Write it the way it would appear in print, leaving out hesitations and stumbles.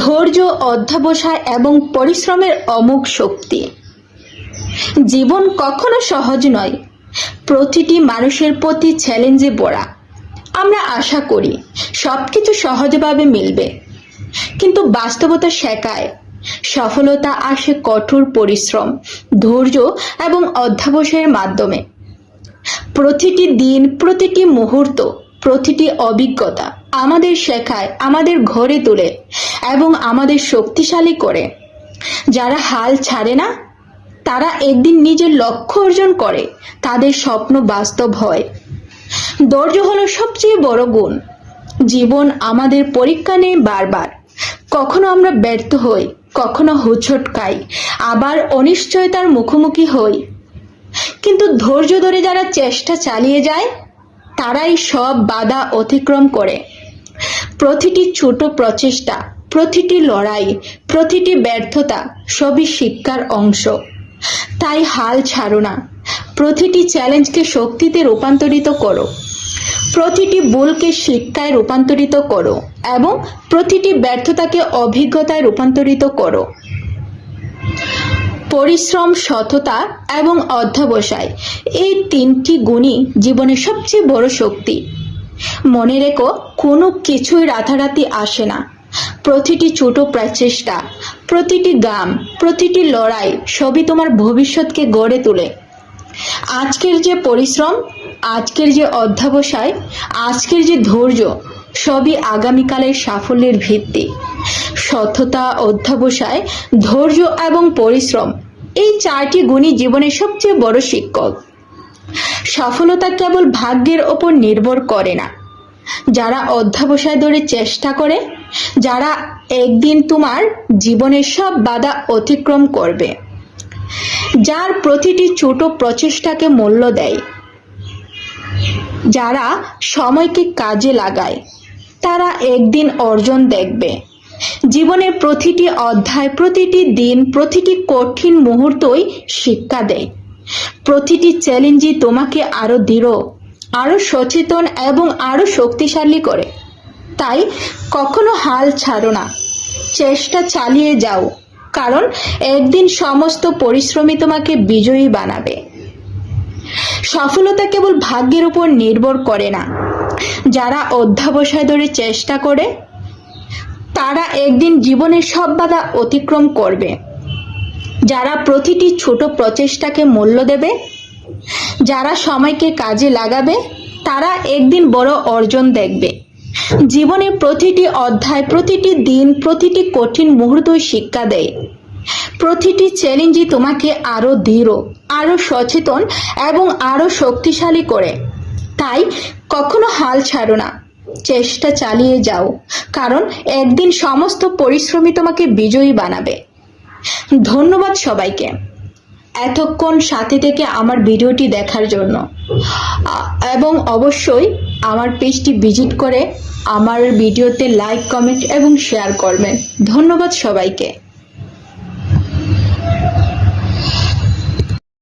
ধৈর্য, অধ্যবসায় এবং পরিশ্রমের অমোঘ শক্তি। জীবন কখনো সহজ নয়, প্রতিটি মানুষের প্রতি চ্যালেঞ্জে ভরা। আমরা আশা করি সবকিছু সহজভাবে মিলবে, কিন্তু বাস্তবতা শেখায় সফলতা আসে কঠোর পরিশ্রম, ধৈর্য এবং অধ্যবসায়ের মাধ্যমে। প্রতিটি দিন, প্রতিটি মুহূর্ত, প্রতিটি অভিজ্ঞতা আমাদের শেখায়, আমাদের গড়ে তোলে এবং আমাদের শক্তিশালী করে। যারা হাল ছাড়ে না, তারা একদিন নিজের লক্ষ্য অর্জন করে, তাদের স্বপ্ন বাস্তব হয়। ধৈর্য হলো সবচেয়ে বড় গুণ। জীবন আমাদের পরীক্ষা নেয় বারবার। কখনো আমরা ব্যর্থ হই, কখনো হোঁচট খাই, আবার অনিশ্চয়তার মুখোমুখি হই। কিন্তু ধৈর্য ধরে যারা চেষ্টা চালিয়ে যায়, তারাই সব বাধা অতিক্রম করে। প্রতিটি ছোট প্রচেষ্টা, প্রতিটি লড়াই, প্রতিটি ব্যর্থতা সবই শিক্ষার অংশ। তাই হাল ছাড়ো না, প্রতিটি চ্যালেঞ্জকে শক্তিতে রূপান্তরিত করো, প্রতিটি ভুলকে শিক্ষায় রূপান্তরিত করো এবং প্রতিটি ব্যর্থতাকে অভিজ্ঞতায় রূপান্তরিত করো। পরিশ্রম, সততা এবং অধ্যবসায়, এই তিনটি গুণই জীবনের সবচেয়ে বড় শক্তি। মনে রেখো, কোনো কিছুই রাতারাতি আসে না। প্রতিটি ছোট প্রচেষ্টা, প্রতিটি গাম, প্রতিটি লড়াই সবই তোমার ভবিষ্যৎকে গড়ে তোলে। আজকের যে পরিশ্রম, আজকের যে অধ্যবসায়, আজকের যে ধৈর্য, সবই আগামীকালের সাফল্যের ভিত্তি। সততা, অধ্যবসায়, ধৈর্য এবং পরিশ্রম, এই চারটি গুণই জীবনের সবচেয়ে বড় শিক্ষক। সফলতা কেবল ভাগ্যের ওপর নির্ভর করে না। যারা অধ্যবসায় ধরে চেষ্টা করে, যারা একদিন তোমার জীবনের সব বাধা অতিক্রম করবে, যার প্রতিটি ছোট প্রচেষ্টাকে মূল্য দেয়, যারা সময়কে কাজে লাগায়, তারা একদিন অর্জন দেখবে। জীবনের প্রতিটি অধ্যায়, প্রতিটি দিন, প্রতিটি কঠিন মুহূর্তই শিক্ষা দেয়। প্রতিটি চ্যালেঞ্জই তোমাকে আরো দৃঢ়, আরো সচেতন এবং আরো শক্তিশালী করে। তাই কখনো হাল ছাড়ো না, চেষ্টা চালিয়ে যাও, কারণ একদিন সমস্ত পরিশ্রমই তোমাকে বিজয়ী বানাবে। সফলতা কেবল ভাগ্যের উপর নির্ভর করে না। যারা অধ্যবসায় ধরে চেষ্টা করে, তারা একদিন জীবনের সব বাধা অতিক্রম করবে। যারা প্রতিটি ছোট প্রচেষ্টাকে মূল্য দেবে, যারা সময়কে কাজে লাগাবে, তারা একদিন বড় অর্জন দেখবে। জীবনের প্রতিটি অধ্যায়, প্রতিটি দিন, প্রতিটি কঠিন মুহূর্তই শিক্ষা দেয়। প্রতিটি চ্যালেঞ্জই তোমাকে আরো দৃঢ়, আরো সচেতন এবং আরো শক্তিশালী করে। তাই কখনো হাল ছাড়ো না, চেষ্টা চালিয়ে যাও, কারণ একদিন সমস্ত পরিশ্রমই তোমাকে বিজয়ী বানাবে। ধন্যবাদ সবাইকে এতক্ষণ সাথে থেকে আমার ভিডিওটি দেখার জন্য, এবং অবশ্যই আমার পেজটি ভিজিট করে আমার ভিডিওতে লাইক, কমেন্ট এবং শেয়ার করবেন। ধন্যবাদ সবাইকে।